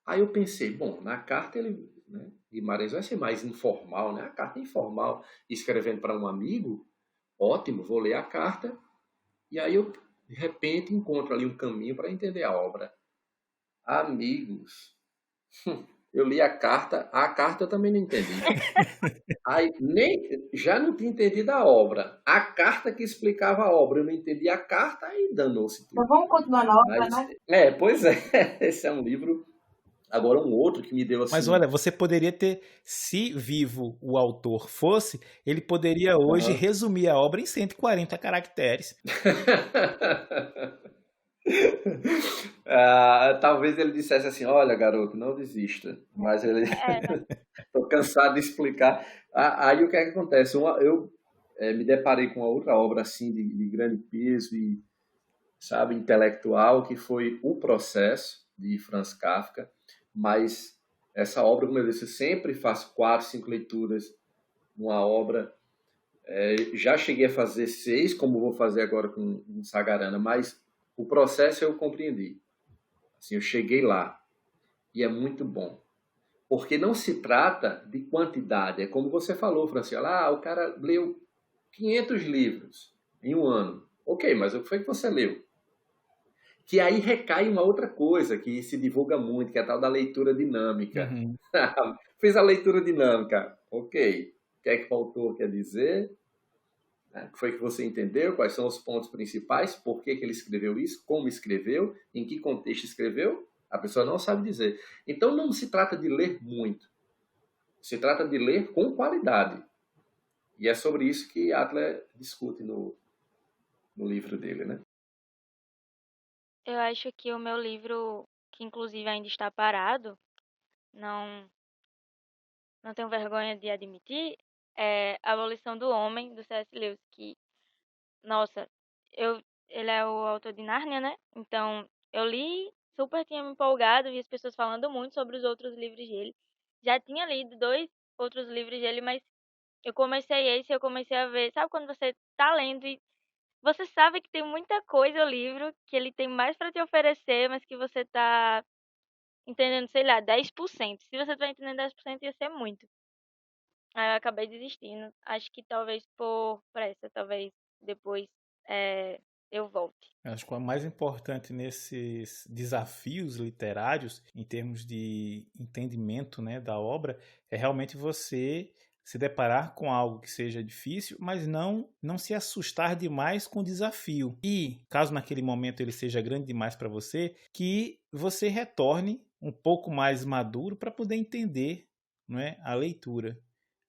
Aí eu pensei, bom, na carta ele... né, Guimarães vai ser mais informal, né? A carta é informal, escrevendo para um amigo, ótimo, vou ler a carta, e aí eu, de repente, encontro ali um caminho para entender a obra. Amigos, eu li a carta eu também não entendi. Aí já não tinha entendido a obra. A carta que explicava a obra, eu não entendi a carta, aí danou-se tudo. Então vamos continuar na obra, né? Pois é, esse é um livro... Agora um outro que me deu assim... Mas olha, você poderia ter, se vivo o autor fosse, ele poderia hoje resumir a obra em 140 caracteres. Talvez ele dissesse assim, olha garoto, não desista. Mas ele... Estou cansado de explicar. Aí o que é que acontece? Eu me deparei com uma outra obra assim de grande peso e, sabe, intelectual, que foi O Processo, de Franz Kafka. Mas essa obra, como eu disse, eu sempre faço 4, 5 leituras numa obra. Já cheguei a fazer 6, como vou fazer agora com Sagarana, mas O Processo eu compreendi. Assim, eu cheguei lá e é muito bom. Porque não se trata de quantidade. É como você falou, Franciela, o cara leu 500 livros em um ano. Ok, mas o que foi que você leu? Que aí recai uma outra coisa que se divulga muito, que é a tal da leitura dinâmica. Uhum. Fiz a leitura dinâmica. Ok. O que é que o autor quer dizer? O que foi que você entendeu? Quais são os pontos principais? Por que ele escreveu isso? Como escreveu? Em que contexto escreveu? A pessoa não sabe dizer. Então não se trata de ler muito. Se trata de ler com qualidade. E é sobre isso que Adler discute no livro dele, né? Eu acho que o meu livro, que inclusive ainda está parado, não, não tenho vergonha de admitir, é A Abolição do Homem, do C.S. Lewis, que, nossa, eu, ele é o autor de Nárnia, né? Então, eu li, super tinha me empolgado, vi as pessoas falando muito sobre os outros livros dele. Já tinha lido 2 outros livros dele, mas eu comecei esse, eu comecei a ver, sabe quando você tá lendo e você sabe que tem muita coisa o livro, que ele tem mais pra te oferecer, mas que você tá entendendo, sei lá, 10%. Se você tá entendendo 10% ia ser muito. Aí eu acabei desistindo. Acho que talvez por pressa, talvez depois eh, eu volte. Acho que o mais importante nesses desafios literários, em termos de entendimento, né, da obra, é realmente você se deparar com algo que seja difícil, mas não se assustar demais com o desafio. E, caso naquele momento ele seja grande demais para você, que você retorne um pouco mais maduro para poder entender, não é, a leitura.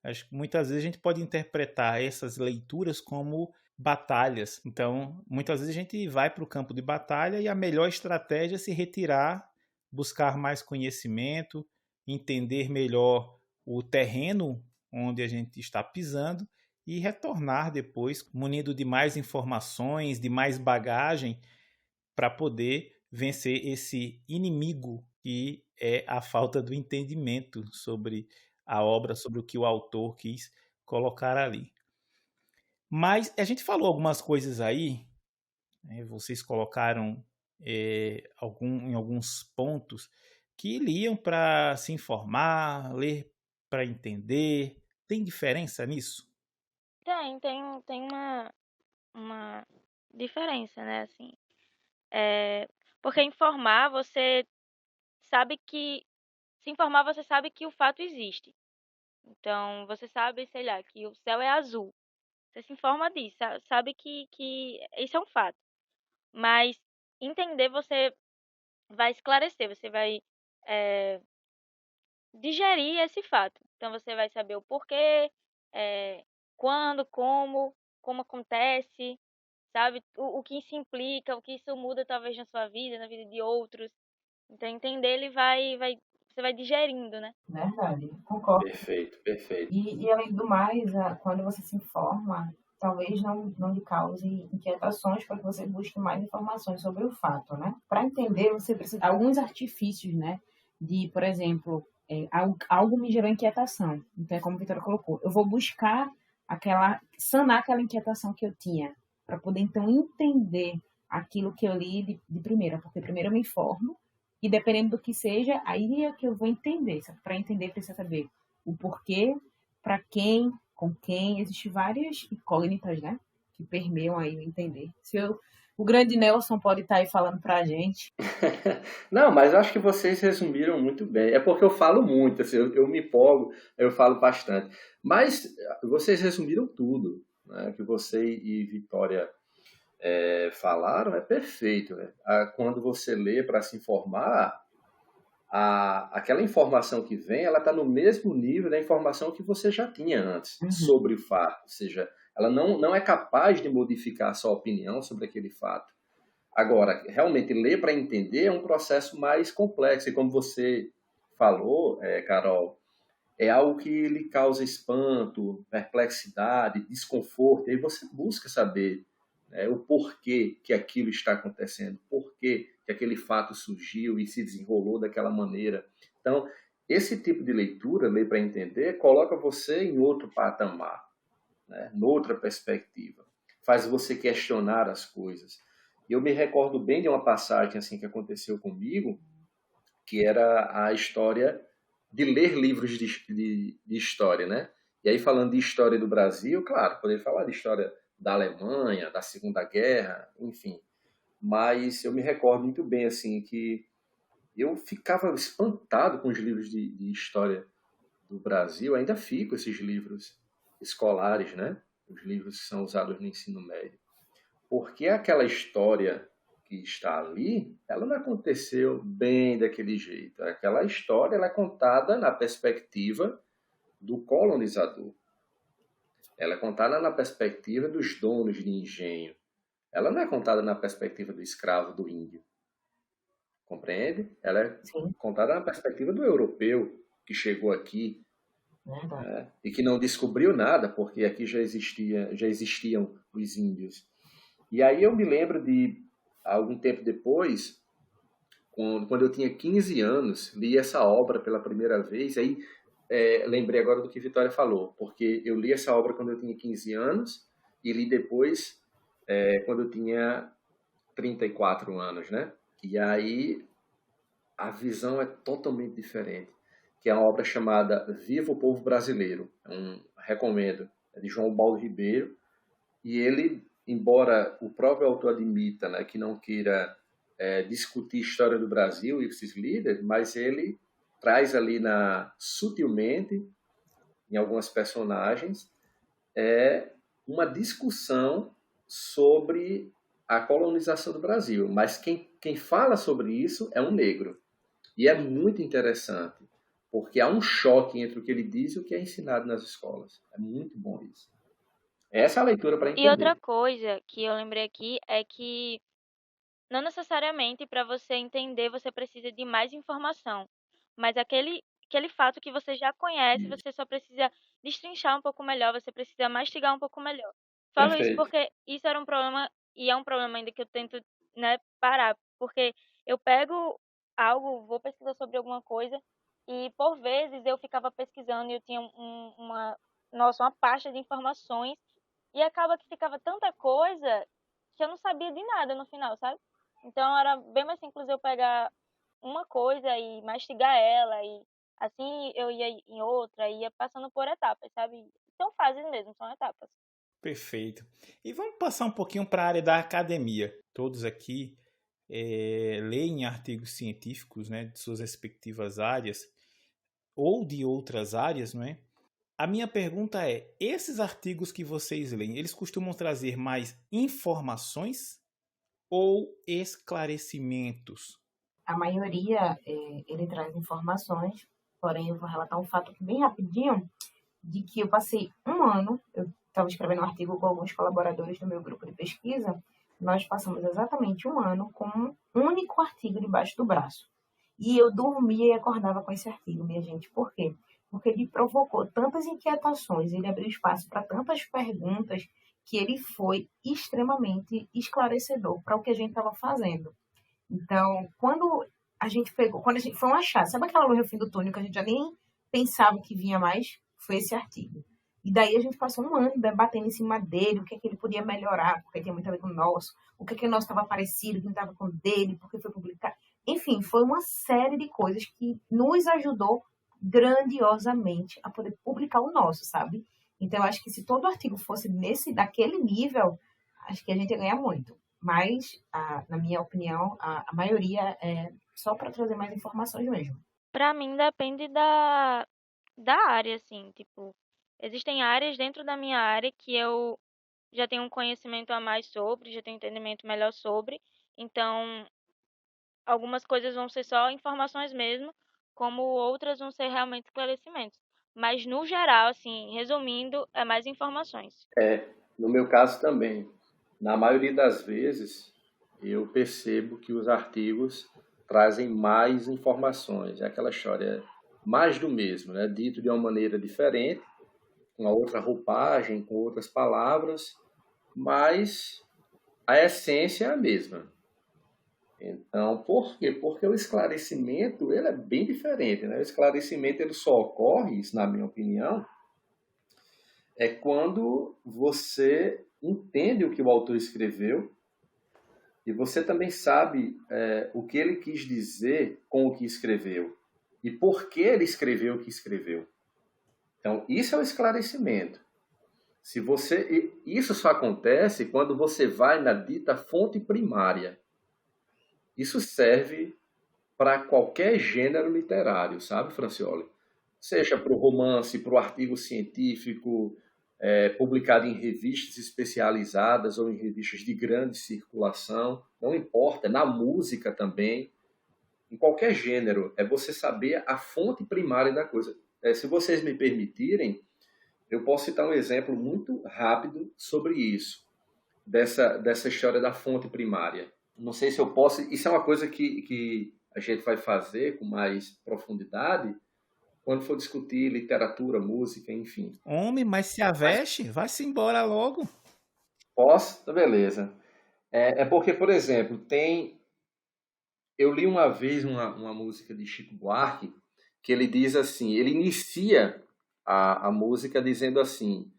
Acho que muitas vezes a gente pode interpretar essas leituras como batalhas. Então, muitas vezes a gente vai para o campo de batalha e a melhor estratégia é se retirar, buscar mais conhecimento, entender melhor o terreno onde a gente está pisando e retornar depois munido de mais informações, de mais bagagem para poder vencer esse inimigo que é a falta do entendimento sobre a obra, sobre o que o autor quis colocar ali. Mas a gente falou algumas coisas aí, né, vocês colocaram em alguns pontos que liam para se informar, ler para entender. Tem diferença nisso? Tem uma diferença, né, assim. É, porque informar, você sabe que... Se informar, você sabe que o fato existe. Então, você sabe, sei lá, que o céu é azul. Você se informa disso, sabe que isso é um fato. Mas entender, você vai esclarecer, você vai eh, digerir esse fato. Então você vai saber o porquê, quando, como acontece, sabe? O que isso implica, o que isso muda talvez na sua vida, na vida de outros. Então entender, ele você vai digerindo, né? Verdade, concordo. Perfeito, perfeito. E além do mais, quando você se informa, talvez não lhe cause inquietações para que você busque mais informações sobre o fato, né? Para entender, você precisa alguns artifícios, né? De, por exemplo, algo me gerou inquietação. Então, é como a Vitória colocou, eu vou buscar sanar aquela inquietação que eu tinha, para poder então entender aquilo que eu li de primeira, porque primeiro eu me informo e dependendo do que seja, aí é que eu vou entender. Para entender, precisa saber o porquê, para quem, com quem. Existem várias incógnitas, né? Que permeiam aí o entender. O grande Nelson pode estar aí falando para a gente. Não, mas acho que vocês resumiram muito bem. É porque eu falo muito, assim, eu me empolgo, eu falo bastante. Mas vocês resumiram tudo, né? Que você e Vitória falaram é perfeito. Né? Quando você lê para se informar, aquela informação que vem, ela está no mesmo nível da informação que você já tinha antes sobre o fato. Ou seja, ela não é capaz de modificar a sua opinião sobre aquele fato. Agora, realmente, ler para entender é um processo mais complexo. E como você falou, Carol, é algo que lhe causa espanto, perplexidade, desconforto. E aí você busca saber o porquê que aquilo está acontecendo, porquê que aquele fato surgiu e se desenrolou daquela maneira. Então, esse tipo de leitura, ler para entender, coloca você em outro patamar, né? Noutra perspectiva. Faz você questionar as coisas. E eu me recordo bem de uma passagem assim que aconteceu comigo, que era a história de ler livros de história, né? E aí, falando de história do Brasil, claro, poderia falar de história da Alemanha, da Segunda Guerra, enfim. Mas eu me recordo muito bem, assim, que eu ficava espantado com os livros de história do Brasil. Ainda fico esses livros escolares, né? Os livros que são usados no ensino médio. Porque aquela história que está ali, ela não aconteceu bem daquele jeito. Aquela história ela é contada na perspectiva do colonizador. Ela é contada na perspectiva dos donos de engenho. Ela não é contada na perspectiva do escravo, do índio. compreende? Ela é Sim, contada na perspectiva do europeu que chegou aqui, verdade. né, e que não descobriu nada, porque aqui já existiam os índios. E aí eu me lembro de, algum tempo depois, quando eu tinha 15 anos, li essa obra pela primeira vez, aí lembrei agora do que Vitória falou, porque eu li essa obra quando eu tinha 15 anos e li depois quando eu tinha 34 anos, né? E aí a visão é totalmente diferente, que é uma obra chamada Viva o Povo Brasileiro. Recomendo, é de João Paulo Ribeiro, e ele, embora o próprio autor admita, né, que não queira discutir a história do Brasil e esses líderes, mas ele traz ali sutilmente, em algumas personagens, uma discussão sobre a colonização do Brasil. Mas quem fala sobre isso é um negro. E é muito interessante, porque há um choque entre o que ele diz e o que é ensinado nas escolas. É muito bom isso. Essa é a leitura para E outra entender. coisa que eu lembrei aqui é que não necessariamente para você entender você precisa de mais informação, mas aquele fato que você já conhece, Isso. você só precisa destrinchar um pouco melhor, você precisa mastigar um pouco melhor. Falo isso Perfeito. porque isso era um problema e é um problema ainda que eu tento, né, parar, porque eu pego algo, vou pesquisar sobre alguma coisa e por vezes eu ficava pesquisando e eu tinha uma pasta de informações e acaba que ficava tanta coisa que eu não sabia de nada no final, sabe? Então era bem mais simples eu pegar uma coisa e mastigar ela e assim eu ia em outra, ia passando por etapas, sabe? São fases mesmo, são etapas. Perfeito. E vamos passar um pouquinho para a área da academia. Todos aqui leem artigos científicos, né, de suas respectivas áreas ou de outras áreas, não é? A minha pergunta é: esses artigos que vocês leem, eles costumam trazer mais informações ou esclarecimentos? A maioria, ele traz informações, porém eu vou relatar um fato aqui bem rapidinho, de que eu passei um ano, eu estava escrevendo um artigo com alguns colaboradores do meu grupo de pesquisa, nós passamos exatamente um ano com um único artigo debaixo do braço. E eu dormia e acordava com esse artigo, minha gente. Por quê? Porque ele provocou tantas inquietações, ele abriu espaço para tantas perguntas, que ele foi extremamente esclarecedor para o que a gente estava fazendo. Então, quando a gente foi um achado, sabe aquela luz no fim do túnel que a gente já nem pensava que vinha mais? Foi esse artigo. E daí a gente passou um ano debatendo em cima dele, o que é que ele podia melhorar, porque tinha muito a ver com o nosso, o que é que o nosso estava parecido, o que não estava com o dele, porque foi publicado. Enfim, foi uma série de coisas que nos ajudou grandiosamente a poder publicar o nosso, sabe? Então, eu acho que se todo artigo fosse daquele nível, acho que a gente ia ganhar muito. Mas, na minha opinião, a maioria é só para trazer mais informações mesmo. Pra mim depende da área, assim, tipo, existem áreas dentro da minha área que eu já tenho um conhecimento a mais sobre, já tenho um entendimento melhor sobre, então algumas coisas vão ser só informações mesmo, como outras vão ser realmente esclarecimentos. Mas no geral, assim, resumindo, é mais informações. No meu caso também. Na maioria das vezes, eu percebo que os artigos trazem mais informações. É aquela história, mais do mesmo, né? Dito de uma maneira diferente, com uma outra roupagem, com outras palavras, mas a essência é a mesma. Então, por quê? Porque o esclarecimento ele é bem diferente, né? O esclarecimento ele só ocorre, isso na minha opinião, é quando você entende o que o autor escreveu e você também sabe o que ele quis dizer com o que escreveu e por que ele escreveu o que escreveu. Então, isso é o esclarecimento. Isso só acontece quando você vai na dita fonte primária. Isso serve para qualquer gênero literário, sabe, Francioli? Seja para o romance, para o artigo científico, publicado em revistas especializadas ou em revistas de grande circulação, não importa, na música também, em qualquer gênero, é você saber a fonte primária da coisa. Se vocês me permitirem, eu posso citar um exemplo muito rápido sobre isso, dessa história da fonte primária. Não sei se eu posso... Isso é uma coisa que a gente vai fazer com mais profundidade quando for discutir literatura, música, enfim. Homem, mas se aveste, vai-se embora logo. Posso? Tá, beleza. É porque, por exemplo, eu li uma vez uma música de Chico Buarque que ele diz assim, ele inicia a música dizendo assim,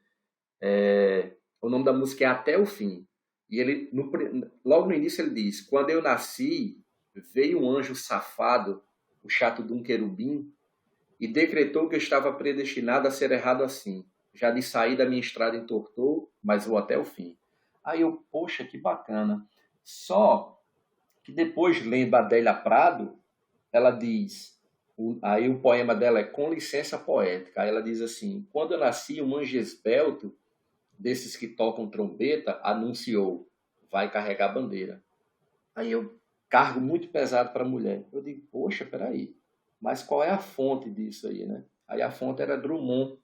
o nome da música é Até o Fim. E ele, logo no início ele diz, quando eu nasci, veio um anjo safado, o chato de um querubim, e decretou que eu estava predestinado a ser errado assim. Já de saída a minha estrada entortou, mas vou até o fim. Aí eu, poxa, que bacana. Só que depois, lendo Adélia Prado, ela diz, aí o poema dela é Com Licença Poética, aí ela diz assim, quando eu nasci, um anjo esbelto, desses que tocam trombeta, anunciou, vai carregar bandeira. Aí eu cargo muito pesado para a mulher. Eu digo, poxa, peraí, mas qual é a fonte disso aí, né? Aí a fonte era Drummond,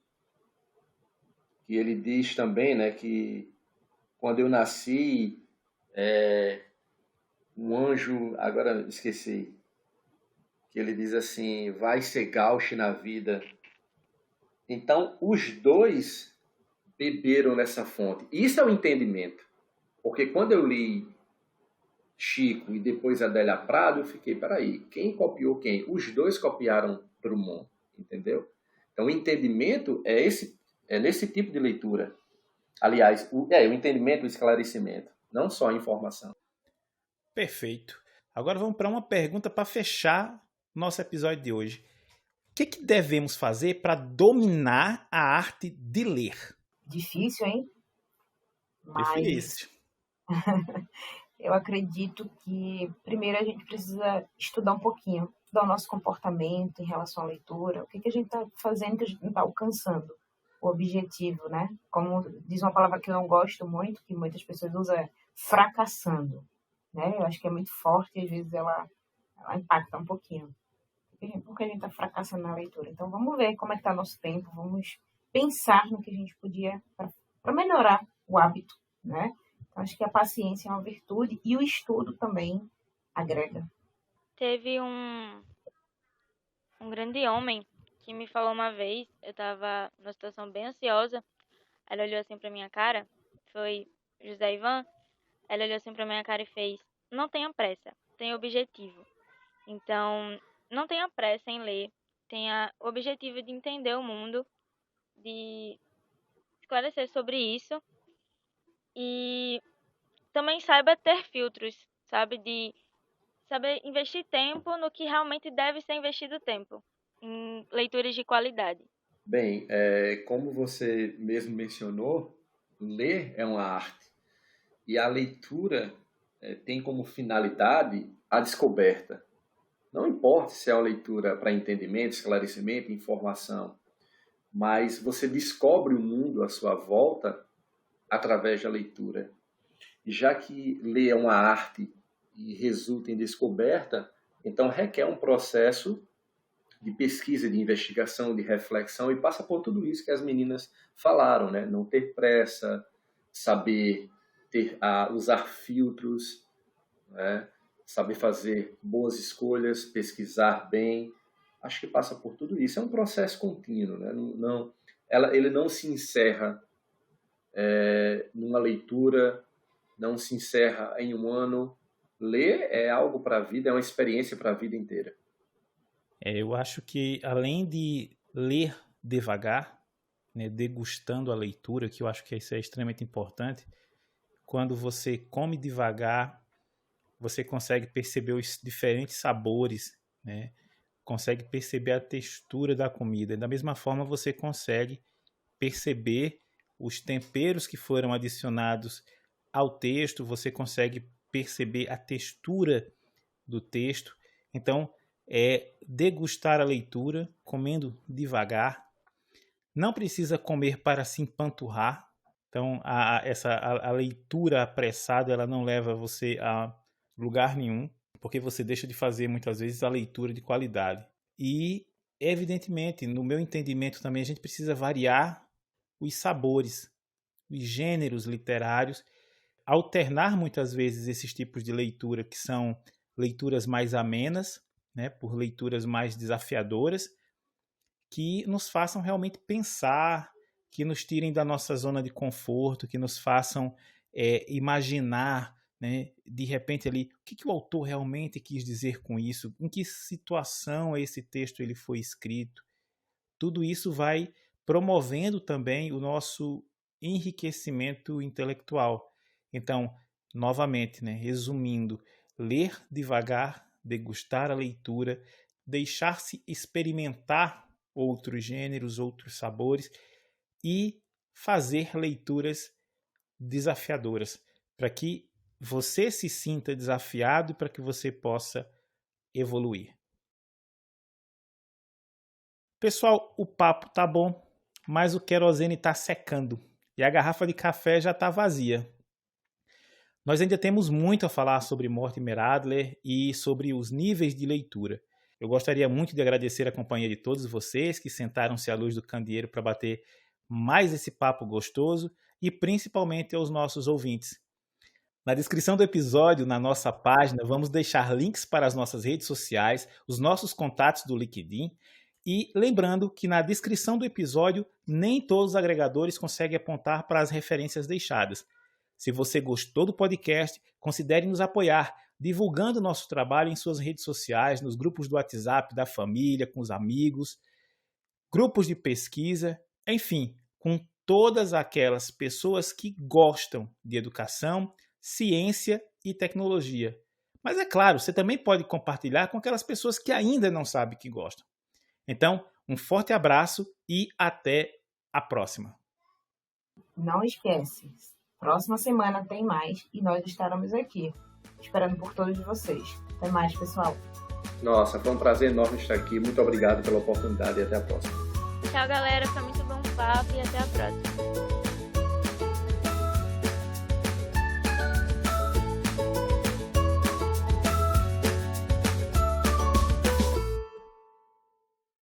que ele diz também, né, que quando eu nasci, um anjo, agora esqueci, que ele diz assim, vai ser gauche na vida. Então, os dois beberam nessa fonte. Isso é o entendimento. Porque quando eu li Chico e depois Adélia Prado, eu fiquei, peraí, quem copiou quem? Os dois copiaram Drummond, entendeu? Então, o entendimento é nesse tipo de leitura. Aliás, o entendimento, o esclarecimento, não só a informação. Perfeito. Agora vamos para uma pergunta para fechar nosso episódio de hoje. O que devemos fazer para dominar a arte de ler? Difícil, hein? Mas Difícil. eu acredito que primeiro a gente precisa estudar um pouquinho, estudar o nosso comportamento em relação à leitura, o que a gente está fazendo que a gente não está alcançando o objetivo, né? Como diz uma palavra que eu não gosto muito, que muitas pessoas usam, é fracassando, né? Eu acho que é muito forte e às vezes ela impacta um pouquinho. Porque a gente está fracassando na leitura. Então vamos ver como é que está nosso tempo, vamos pensar no que a gente podia para melhorar o hábito, né? Então, acho que a paciência é uma virtude e o estudo também agrega. Teve um grande homem que me falou uma vez, eu estava numa situação bem ansiosa, ela olhou assim pra minha cara, foi José Ivan, ela olhou assim pra minha cara e fez, não tenha pressa, tenha objetivo. Então, não tenha pressa em ler, tenha o objetivo de entender o mundo, de esclarecer sobre isso e também saiba ter filtros, sabe? De saber investir tempo no que realmente deve ser investido tempo, em leituras de qualidade. Bem, como você mesmo mencionou, ler é uma arte. E a leitura tem como finalidade a descoberta. Não importa se é uma leitura para entendimento, esclarecimento, informação, mas você descobre o mundo à sua volta através da leitura. E já que ler é uma arte e resulta em descoberta, então requer um processo de pesquisa, de investigação, de reflexão, e passa por tudo isso que as meninas falaram, né? Não ter pressa, saber usar filtros, né? Saber fazer boas escolhas, pesquisar bem. Acho que passa por tudo isso. É um processo contínuo, né? Ele não se encerra numa leitura, não se encerra em um ano. Ler é algo para a vida, é uma experiência para a vida inteira. Eu acho que além de ler devagar, né, degustando a leitura, que eu acho que isso é extremamente importante, quando você come devagar, você consegue perceber os diferentes sabores, né? Consegue perceber a textura da comida. Da mesma forma, você consegue perceber os temperos que foram adicionados ao texto, você consegue perceber a textura do texto. Então, degustar a leitura, comendo devagar. Não precisa comer para se empanturrar. Então, a leitura apressada, ela não leva você a lugar nenhum, porque você deixa de fazer, muitas vezes, a leitura de qualidade. E, evidentemente, no meu entendimento também, a gente precisa variar os sabores, os gêneros literários, alternar muitas vezes esses tipos de leitura, que são leituras mais amenas, né, por leituras mais desafiadoras, que nos façam realmente pensar, que nos tirem da nossa zona de conforto, que nos façam imaginar, né, de repente ali, o que o autor realmente quis dizer com isso, em que situação esse texto ele foi escrito. Tudo isso vai promovendo também o nosso enriquecimento intelectual. Então, novamente, né, resumindo, ler devagar, degustar a leitura, deixar-se experimentar outros gêneros, outros sabores e fazer leituras desafiadoras, para que você se sinta desafiado e para que você possa evoluir. Pessoal, o papo tá bom, mas o querosene tá secando e a garrafa de café já tá vazia. Nós ainda temos muito a falar sobre Mortimer Adler e sobre os níveis de leitura. Eu gostaria muito de agradecer a companhia de todos vocês que sentaram-se à luz do candeeiro para bater mais esse papo gostoso e principalmente aos nossos ouvintes. Na descrição do episódio, na nossa página, vamos deixar links para as nossas redes sociais, os nossos contatos do LinkedIn. E lembrando que na descrição do episódio, nem todos os agregadores conseguem apontar para as referências deixadas. Se você gostou do podcast, considere nos apoiar, divulgando nosso trabalho em suas redes sociais, nos grupos do WhatsApp, da família, com os amigos, grupos de pesquisa, enfim, com todas aquelas pessoas que gostam de educação, ciência e tecnologia. Mas é claro, você também pode compartilhar com aquelas pessoas que ainda não sabem que gostam. Então, um forte abraço e até a próxima. Não esquece, próxima semana tem mais e nós estaremos aqui, esperando por todos vocês. Até mais, pessoal. Nossa, foi um prazer enorme estar aqui. Muito obrigado pela oportunidade e até a próxima. Tchau, galera. Foi muito bom o papo e até a próxima.